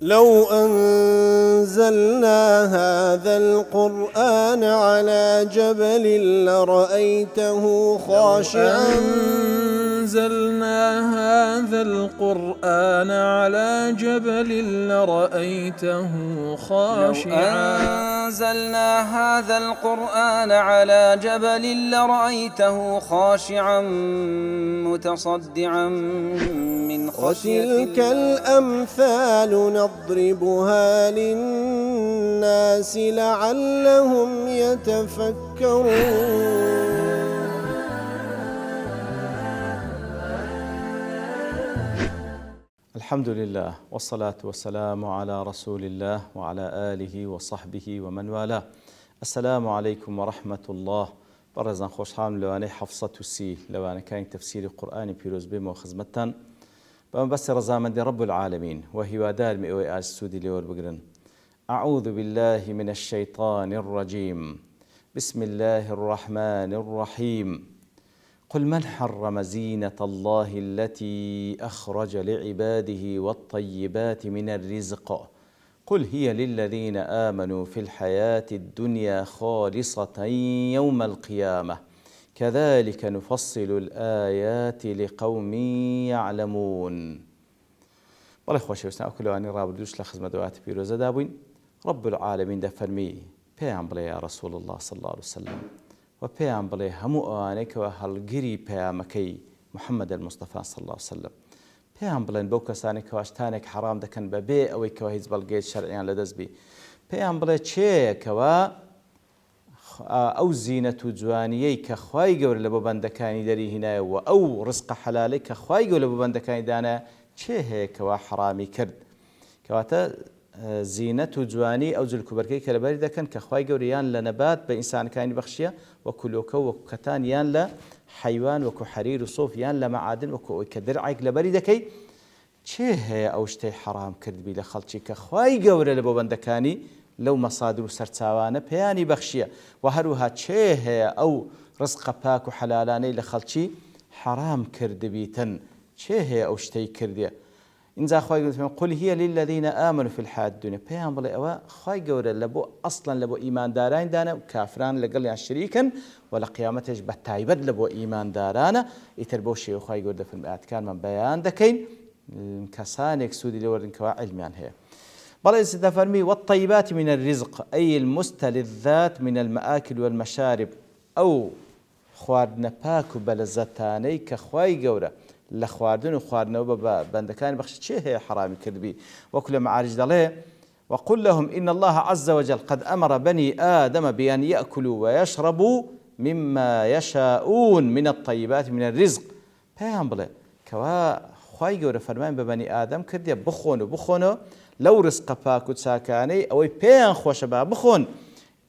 لو أنزلنا هذا القرآن على جبل لرأيته خاشعا أنزلنا هذا القرآن على جبل لرأيته خاشعا أنزلنا هذا القرآن على جبل لرأيته خاشعا متصدعا من خشية وتلك الأمثال نضربها للناس لعلهم يتفكرون. الحمد لله والصلاة والسلام على رسول الله وعلى آله وصحبه ومن والاه. السلام عليكم ورحمة الله. برزان خوشحال لواني حفصة السي لواني كان تفسير القرآن بيروز بما وخزمتان بما بس رزامن دي رب العالمين وهي ودار مئوي آج سودي لور بقرن. أعوذ بالله من الشيطان الرجيم. بسم الله الرحمن الرحيم. قل من حرم زينة الله التي أخرج لعباده والطيبات من الرزق قل هي للذين آمنوا في الحياة الدنيا خالصة يوم القيامة كذلك نفصل الآيات لقوم يعلمون. والله خوشي وسنا كل واني رابط دوش لخدمة دوات بيروزة دابوين رب العالمين ده فرمي بيعمل يا رسول الله صلى الله عليه وسلم وبيان بلي همو آنك وهالجري بيامكي محمد المصطفى صلى الله عليه وسلم بيان بلين بوكسانك واشتانك حرام دكن ببيع أو كواهيز بالجيت شرعيان لدزبي بيان بلي شيء كوا أو زينة جوانيي كخواي جور لبوبندكاني دري هنا أو رزق حلالي كخواي جور لبوبندكاني دانا شيء كوا حرامي كرد كواتا زينة جواني أو زل كبركي كالباري دكان كخواي جوريان لنبات بإنسان كائن بخشية وكلوكو وكتان يان لا حيوان وكو حرير وصوف يان لا معادن وكو كدرعيك لباري دكي چه أو شتي حرام كرد بي لخلشي كخواي جوري لبوبندكاني لو مصادر سرتاوانه بياني بخشية وهروها چه أو رزق باك وحلالاني لخلشي حرام كرد بيتن چه أو شتي كردية إنزا خواهي قولت قل هي للذين آمنوا في الحياة الدنيا بيان بلي أوا خواهي قولت لبو أصلا لبو إيمان داران دانا كافران لقل يعني شريكا ولا قيامته بتايبد لبو إيمان دارانا يتربو شيء خواهي قولت في الآيات كان من بيان دكين كسانك سودي لورن كوا علميان هي بل إذا فرمي والطيبات من الرزق أي المستلذات من المآكل والمشارب أو خواردنا باكو بلزتاني كخواهي قولت لخواردن وخواردن وبندكان بخش شيء هي حرامي كذبي وكل معارج دليه وقل لهم إن الله عز وجل قد أمر بني آدم بأن يأكلوا ويشربوا مما يشاءون من الطيبات من الرزق بيان بله كوا خواي جور فرمان ببني آدم كردي بخونو لو رزق باكو ساكاني أو بيان خوشبا بخون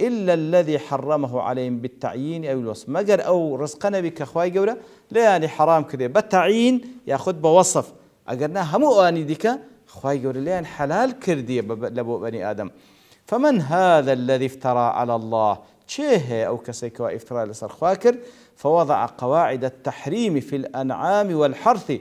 إلا الذي حرمه عليهم بالتعيين أو الوصف مجر أو رزقنا بك خواي جورة لا يعني حرام كذا بالتعيين ياخذ بوصف أجرنا همو أني ديك خواي جورة لا يعني حلال كردي لبو بني آدم فمن هذا الذي افترى على الله شيه أو كسيكوا افترى لصر خواكر فوضع قواعد التحريم في الأنعام والحرث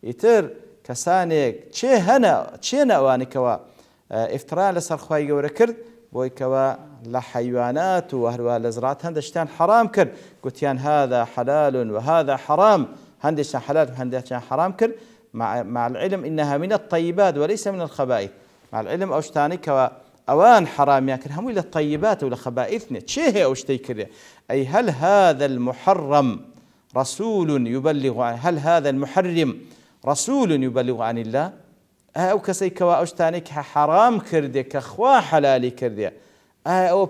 يتر كسانك شينا واني كوا افترى لصر خواي جورة كرد بوي كوا لحيوانات وهروا لزرعات هندشتان حرام كر قلتيان هذا حلال وهذا حرام هندشتان حلال وهندشتان حرام كر مع العلم إنها من الطيبات وليس من الخبائث مع العلم أوشتاني كوا أوان حرام ياكل هم إلى الطيبات ولا خبائثنا شيء أوشتي كده أي هل هذا المحرم رسول يبلغ عن هل هذا المحرم رسول يبلغ عن الله أو كسي كوا أوشتانيك حرام كردي كخوا حلالي كردي أو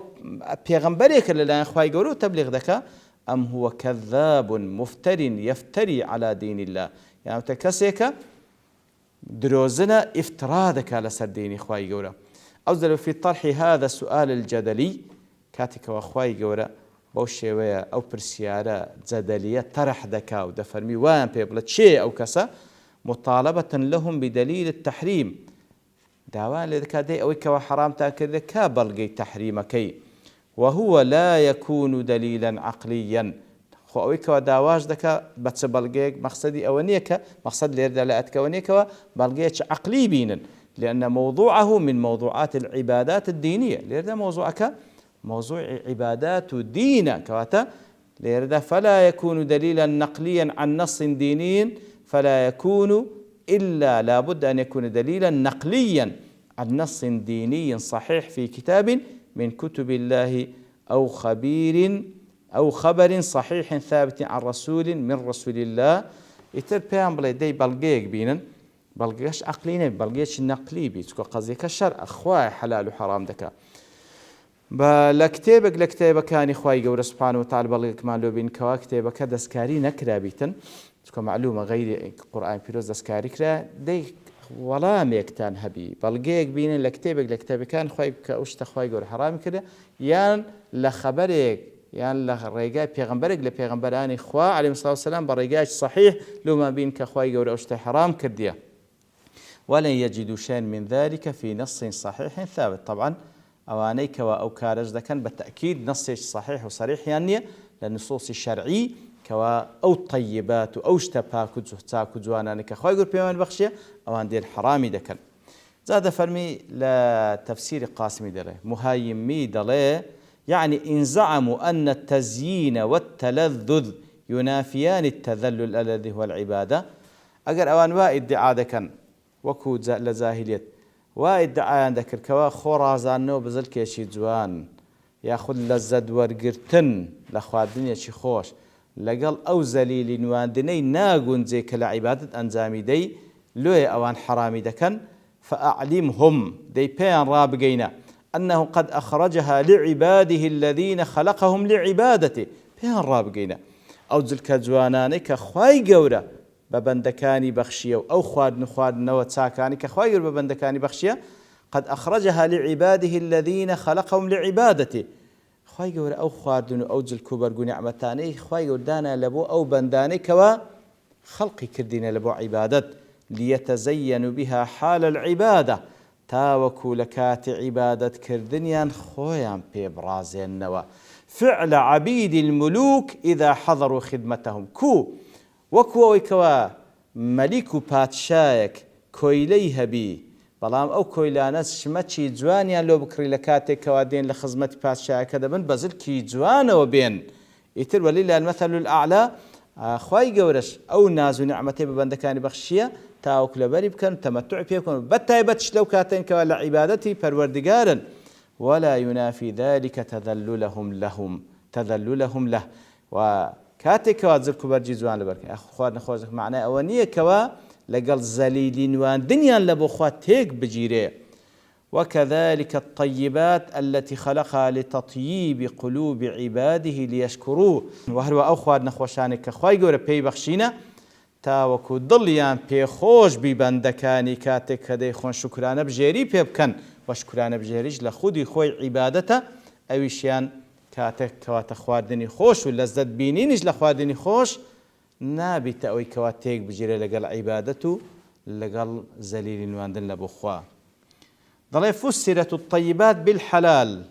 بيغمبريك اللي لا خواي يقولوا تبلغ ذكا أم هو كذاب مفتر يفتري على دين الله يعني تكسيك دروزنا افترادك على سر دين خواي يقولوا أوزل في طرح هذا السؤال الجدلي كاتك وخواي يقولوا بوشيوية أو برسيارة جدلية طرح ذكا ودفرمي وان بيبلت شيء أو كسا مطالبة لهم بدليل التحريم داوان لذكادي أو كوا حرام تأكد كابلغي تحريمكي وهو لا يكون دليلا عقليا خو أو كوا داواج دكا بتسبلغي مقصدي أونيك مقصد ليرد لا أتكونيك بلغيش عقلي بينن لأن موضوعه من موضوعات العبادات الدينية. لذا موضوعك موضوع عبادات دين كواتا، لذا فلا يكون دليلا نقليا عن نص ديني، فلا يكون إلا لابد أن يكون دليلا نقليا عن نص ديني صحيح في كتاب من كتب الله أو خبر صحيح ثابت عن رسول من رسول الله. يتر بيان بلا دي بلغيك بينن بلغيش عقليني بلغيش نقلي بيتكو قضيك الشرع أخواه حلال وحرام دكا لكتابك كان إخوائي قول سبحانه وتعالى بلغيك مالو بين كوا كتابك دسكاري نكرا بيتن تكو معلومة غير قرآن بيروز دسكاري كرا دي ولا ميكتان هبي بلغيك بينن لكتابك كان إخوائي كأوشت إخوائي قول حرام كرا يان لخبرك يعني لرجاء پیغمبرك لپیغمبران خوا عليه الصلاة والسلام برجاء صحيح لو ما بين كخواي جور أوشت حرام كرديا ولن يجدوا شيئا من ذلك في نص صحيح ثابت. طبعا أوانيك أو كارج ده كان بالتأكيد نص صحيح وصريح يعني للنصوص الشرعي كوا أو طيبات أو اشتباك زهتاك زوانا كخواي جور بيمان بخشية أوان دير حرامي ده كان. زاد فرمي لتفسير قاسمي دله مهايمي دله يعني إن زعموا أن التزيين والتلذذ ينافيان التذلل الذي هو العبادة أجر أوان وادعاء ذكن وكو لزاهلية وادعاء عندك الكوا خورازانو بزل كيشي جوان ياخذ لزد ورقرتن لأخوات الدنيا شي خوش لقل أو زليل نواندني ناقون زي كالعبادة أنزامي دي لوي أوان حرامي دكن فأعلمهم دي بيان رابقينا أنه قد أخرجها لعباده الذين خلقهم لعبادته بيان رابقينا أو ذلك جواناني كخواي قورة ببندكاني بخشية أو خواد نوت ساكاني كخواي قورة ببندكاني بخشية قد أخرجها لعباده الذين خلقهم لعبادته خواي قورة أو خوادن أو ذلك برقو نعمتاني خواي قورة دانا لبو أو بنداني كوا خلقي كردين لبو عبادت ليتزين بها حال العبادة تاوكو لكات عبادة كردنيان خويان بيبرازين نوا فعل عبيد الملوك إذا حضروا خدمتهم وكو ويكوا ملكو باتشايك كويليها بي بلام أو كويلانس شمتشي جوانيان لو بكري لكاتي كوادين لخزمة باتشايك هذا من بزل كي جوان وبين يتر ولله المثل الأعلى خواي قورش أو نازو نعمتي ببندكاني بخشية تاوك لبري بكن تمتع فيكم بتايبتش لو كاتين كوالا عبادتي پروردگارا ولا ينافي ذلك تذللهم له وكاتي كوا زركو برجي زوان لبرك اخوان خوزك معناه اونيه كوا لقل زليلين وان دنيا لبو خوات تيك بجيري وكذلك الطيبات التي خلقها لتطييب قلوب عباده ليشكروه وهو أخوات نخوشانك خواي قورة بي بخشينا تاوكو ضليان بي خوش ببندكاني كاتك هدي خون شكرانه بجيري بي بكن وشكرانه بجيريج لخودي خوي عبادته اويشيان كاتك كوات خواردني خوش ولذت بينينج لخواردني خوش نابي تأوي كواتيك بجيري لقل عبادته لقل زليل واندن لبخوا ضلي فسرت الطيبات بالحلال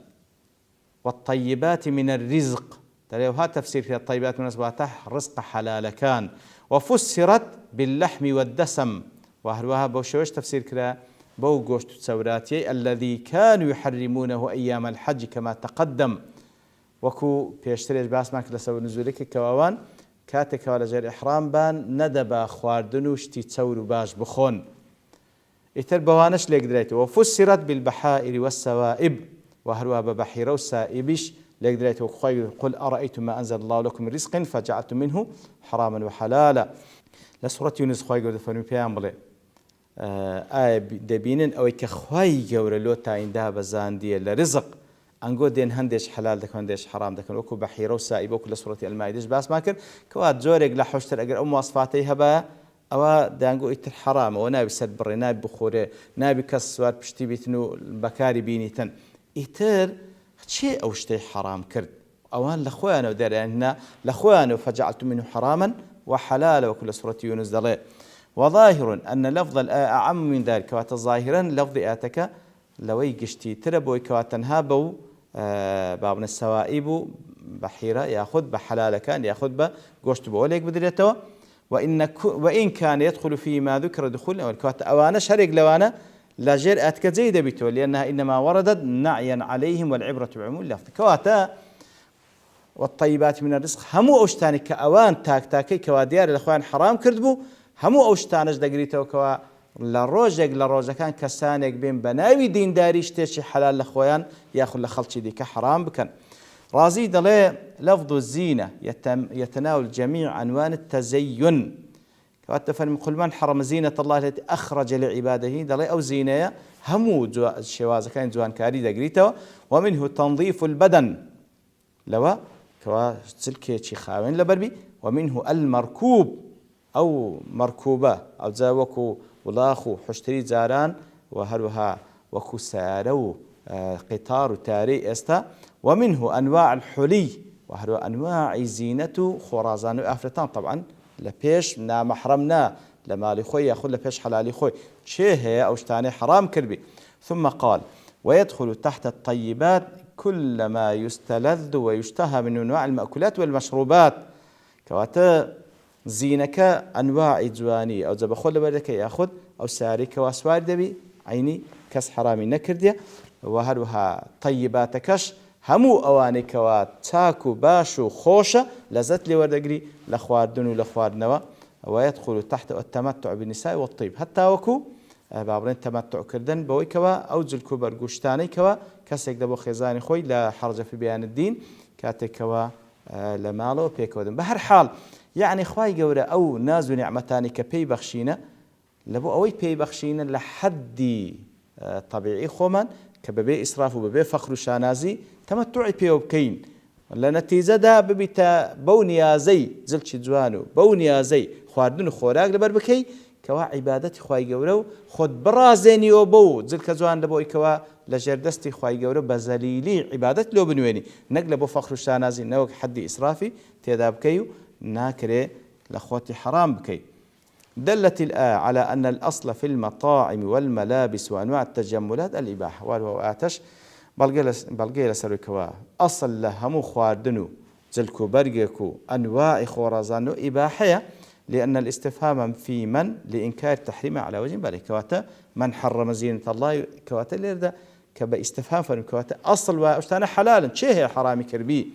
والطيبات من الرزق ضلي وها تفسير في الطيبات من أسباته رزق حلال كان وفسرت باللحم والدسم وهروها بوشوش تفسير كلا بو قوشت تسوراتي الذي كانوا يحرمونه أيام الحج كما تقدم وكو بيشتريش باسماك لسو نزولك كواوان كاتك ولا جير إحرام بان ندبا خواردنوش تتصوروا باش بخون إتر بوانش ليك دريته وفسرت بالبحائر والسوائب وهروها ببحيرة والسائبش ليك دريته قل أرأيتم ما أنزل الله لكم من رزق فجعلتم منه حراما وحلالا لسورة يونس خواهي قول فرمي بيان بلي آية دبينن أو كخواهي قول لو تاين ده بزاندية لرزق أنقول دين هندش حلال دكان هندش حرام دكان وكو بحيرة وسائب وكو لسورة المائدة بس ما كن كوات زورق لحوشتر أجر أم وصفاتي هبا أو دانقو إتر حرام ونابي سد بري نابي بخوري نابي كسوار بشتي بيتنو بكاري بينيتن إتر شيء أو شتي حرام كرد أوان لأخوانا ودار يعني لأخوانا فجعلت منه حراما وحلالا وكل سورة يونس دلي وظاهر أن لفظ الآية أعم من ذلك كوات ظاهرا لفظ آتك لوي قشتي تربوي كواتنها بو بابن السوائب بحيرة يأخذ بحلال كان يأخذ بقشت بوليك بدريته وإن كان يدخل فيما ذكر دخول الكوات أوانا شرق لوانا لا جير أتكزيد بيتو لأنها إنما وردت نعيا عليهم والعبرة بعموم اللفظ كواتا والطيبات من الرزق همو أوشتاني كأوان تاكي كواديار الأخوان حرام كردبو همو أوشتانش دقريتو كوا لروجك كان كسانك بين بناوي دين داري شتيشي حلال الأخوان ياخذ لخلشي ديك حرام بكن رازي دلي لفظ الزينة يتناول جميع أنواع التزين كواتفن كل من حرم زينة الله التي أخرج لعباده دلي أو زينة همو الشواز كان زوان كاري دقريتو ومنه تنظيف البدن لوا كوا سلكي خاوين لبربي ومنه المركوب أو مركوبة أو زاوكو ولاخو حشتري زاران وهروها وكو سارو قطار تاري استا ومنه أنواع الحلي وهرو أنواع زينة خرازان وأفرتان طبعا لبيش نا محرمنا لمالي خوي ياخذ لبيش حلالي خوي شيء أو شتاني حرام كربي ثم قال ويدخل تحت الطيبات كل ما يستلذ ويشتهى من أنواع المأكولات والمشروبات كواتا زينك أنواع جواني أو زبخول بردك ياخذ أو ساريك واسوار دبي عيني كس حرامي نكرديا وهروها طيباتكش همو أواني كوا تاكو باشو خوشة لزت لي وردقري لخواردن ولخواردنوا ويدخل تحت التمتع بالنساء والطيب حتى وكو بابرين تمتع كردن بوي كوا أو زلكو برقوشتاني كوا كسيك دبو خيزاني خوي لا حرج في بيان الدين كاتي كوا لمالو بيكودن بهر حال يعني خواي قورة أو ناز نعمتاني كبي بخشينة لبو أوي بي بخشينة لحد طبيعي خومن كببي إسراف وببي فخر شانازي تمتعي بيو بكين لنتيجة دا ببيتا بونيا زي زلش جوانو بونيا زي خواردن خوراق لبر بكي كوا عبادتي خواي قورة خود برازيني وبو زلك جوان لبو كوا لجردستي خواي قورة بزليلي عبادت لو بنويني نقل بو فخر شانازي نوك حد إسرافي تيدا بكيو ناكري لأخواتي حرام بكي دلت الآية على أن الأصل في المطاعم والملابس وأنواع التجملات الإباحة وهو آتش بلغيل سروكوا أصل لهم خواردنو زلكو برقكو أنواع خورازانو إباحية لأن الاستفهام في من لإنكار التحريم على وجه بالي كواتا من حرم زينة الله كواتا ليردا كبا استفهام فن كواتا أصل وأشتانا حلالا شيء حرامي كربي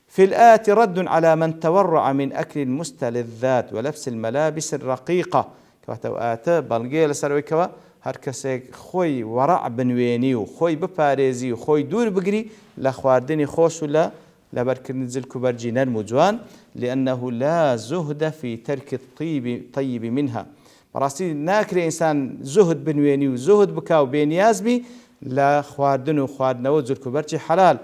في الآية رد على من تورع من أكل المستلذات ولبس الملابس الرقيقة كواتا آتا بلغيل سروكوا هركسك خوي ورع بنويني وخوي بباريزي وخوي دور بقري لخواردني خوش ولا لبركن نزلكو برجينان مجوان لأنه لا زهد في ترك الطيب منها براسي ناكري إنسان زهد بنويني وزهد بكاو بينياز بي لا خواردن وخواردنا وزلكو برجي حلال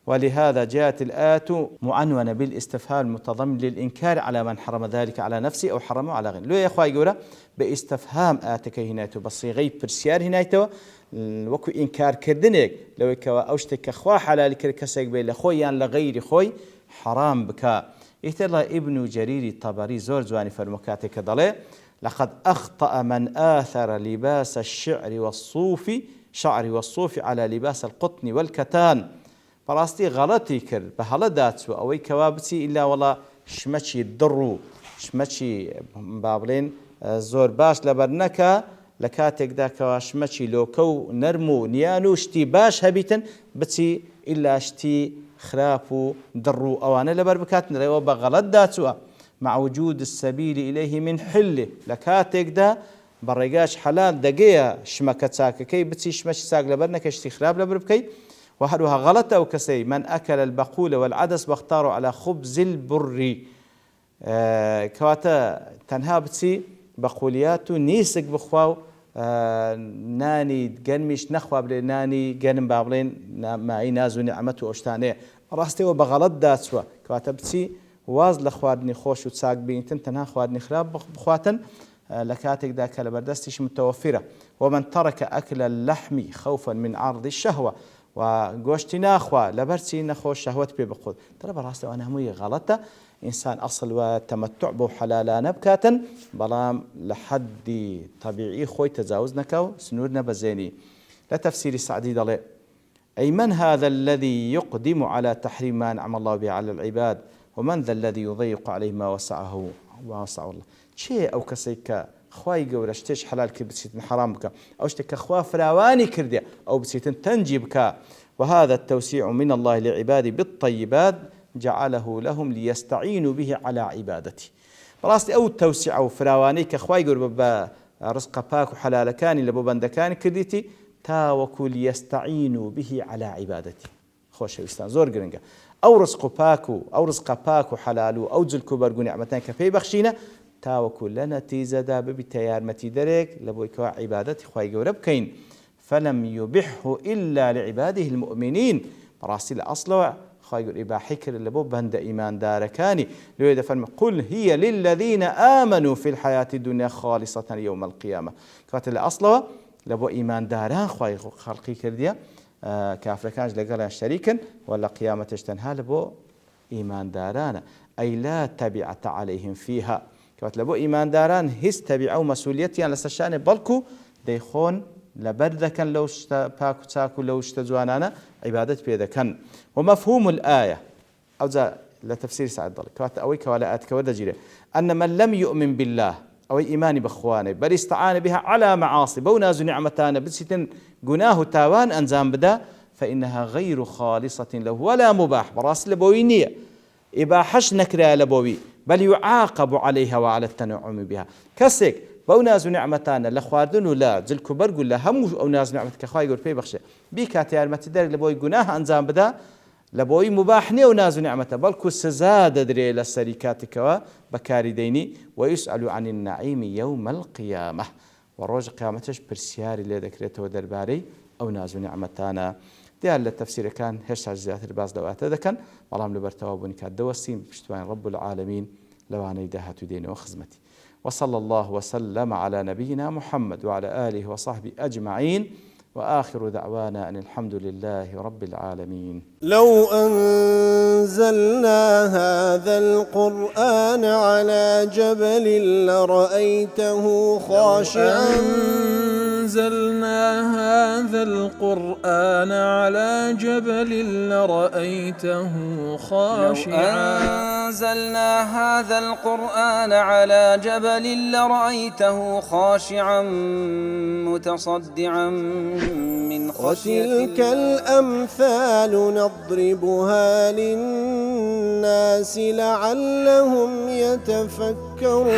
ولهذا جاءت الآية معنونة بالاستفهام المتضمن للإنكار على من حرم ذلك على نفسه أو حرمه على غيره لو يا أخوة يقول باستفهام آتك هنايته بصيغي برسيار هنايته وكو إنكار كردنك لو يكوا أوشتك أخوة حلال كركسك بين لخويان لغير خوي حرام بكا اهتلا ابن جرير الطبري زور زواني فرمكاتك ضلي لقد أخطأ من آثر لباس شعر والصوف على لباس القطن والكتان براستي غلطي كرد بهلا داتسو أوي كوابتي إلا والله شمشي الضرو شمشي بابلين زور باش لبرنكا لكاتك دا كواشمشي لوكو نرمو نيانو شتي باش هبيتن بتي إلا شتي خرافو درو أوانا لبربكاتنا ليو بغلط داتسو مع وجود السبيل إليه من حله لكاتك دا برقاش حلال دقيا شمكة ساكا كي بتي شمشي ساق لبرنكا شتي خراب لبربكي وهروها غلط أو كسي من أكل البقول والعدس واختاروا على خبز البر كواتا تنها بتي بقولياتو نيسك بخواو ناني جنمش نخوا بلي ناني جنم بابلين معي ناز ونعمته أشتانية راستي وبغلط داتسوا كواتا بتي واز لخوادني خوش وتساق بينتن تنها خوادني خراب بخواتن لكاتك ذاك لبردستش متوفرة ومن ترك أكل اللحم خوفا من عرض الشهوة وقوشتي ناخوا لبرسي نخو الشهوة بيبقود ترى براسته وانا همي غلطة إنسان أصل وتمتع بو حلالانا بكاتا بلام لحد طبيعي خوي تجاوزنكو سنورنا بزيني لا تفسير سعدي ضلي أي من هذا الذي يقدم على تحريم ما أنعم الله به على العباد ومن ذا الذي يضيق عليه ما وسعه الله شيء أو كسيك خواي گەورە شتێش حلال کرد بچیتن حرام بکە ئەو شتێک کە خوا فراوانی کردێ ئەو بچیتن تەنجی بکە. وهذا التوسيع من الله لعباده بالطيبات جعله لهم ليستعينوا به على عبادته. بەڕاستی ئەو تەوسیع و فراوانەی کە خوای گەورە بە ڕزقە پاک و حلالەکانی لە بۆ بەندەکانی کردیتی تاوەکو لیەستەعینوا به على عبادته. خۆشەویستان زۆر گرنگە ئەو ڕزق و پاک و ئەو ڕزقە پاک و حلال و ئەو جلک و بەرگ و نیعمەتان کە پێی بەخشینە تاوەکو لە نەتیجەدا ببیتە یارمەتی دەرێک لە بۆی کەوا عیبادەتی خوای گەورە بکەین. فلم يبحه إلا لعباده المؤمنين. بەڕاستی لە ئەسڵەوە خوای گەورە ئیباحی کرد لە بۆ بەندە ئیماندارەکانی لێ دەفەرمێ قل هي للذين آمنوا في الحياة الدنيا خالصة يوم القيامة. کاتە لە ئەسڵەوە لە بۆ ئیمانداران خوای خەڵقی کردیە کافرەکانش لەگەڵیان شەریکن و لە قیامەتش تەنها لە بۆ ئیماندارانە. ئەی لا تەبیعەتە عەلەیهم فیها. کەواتە لە بۆ ئیمانداران هیچ تەبیعە و مەسئولیەتیان لەسەر شانێ بەڵکو دەیخۆن لەبەر دەکەن لەو شتە پاک و چاک و لەو شتە جوانانە عیبادەت پێ دەکەن. ومەفهوم الآية ئەوجا لە تەفسیری سعد دەڵێ کەواتە ئەوەی کەوا لە ئاەتەکەوە دەگیرێ أن من لم يؤمن بالله ئەوەی ئیمانی بەخوانێ بەل استعان بها على معاصي بەو ناز و نیعمەتانە بچیتن گوناه و تاوان ئەنجام بدا فإنها غير خالصة له ولا مباح. بەڕاستی لە بۆی نییە ئیباحەش نەکرا لە بۆوی بل يعاقب عليها وعلى التنعم بها. کەسێک بەو ناز و نیعمەتانە لە خواردن و لە جلک و بەرگ و لە هەموو ئەو ناز و نیعمەت کە خوای گەورە پێی بەخشێ بیکاتە یارمەتی دەرێک لە بۆی گوناه ئەنجام بدا لە بۆی مباح نییە و ناز و نیعمەتە بەڵکو سزا دەدرێ لە سەری کاتێکەوە بەکاری دەینی ويسأل عن النعيم يوم القيامة. وڕۆژ قیامەتش پرسیاری لێ دەکرێتەوە دەربارەی ئەو ناز و نیعمەتانە. دیار لە تەفسیرەکان هێشتا زیاتر باس لەواتە دەکەن بەڵام لەبەرتەوا بوونی کات دەوەستین پشتوانی رب العالمین لەوانەی داهاتوو دێنەوە خزمەتی. وصلى الله وسلم على نبينا محمد وعلى آله وصحبه أجمعين وآخر دعوانا أن الحمد لله رب العالمين. لو أنزلنا هذا القرآن على جبل لرأيته خاشعا أنزلنا هذا القرآن على جبل لرأيته خاشعا أنزلنا هذا القرآن على جبل لرأيته خاشعا متصدعا من خشية الله. وتلك الأمثال نضربها للناس لعلهم يتفكرون.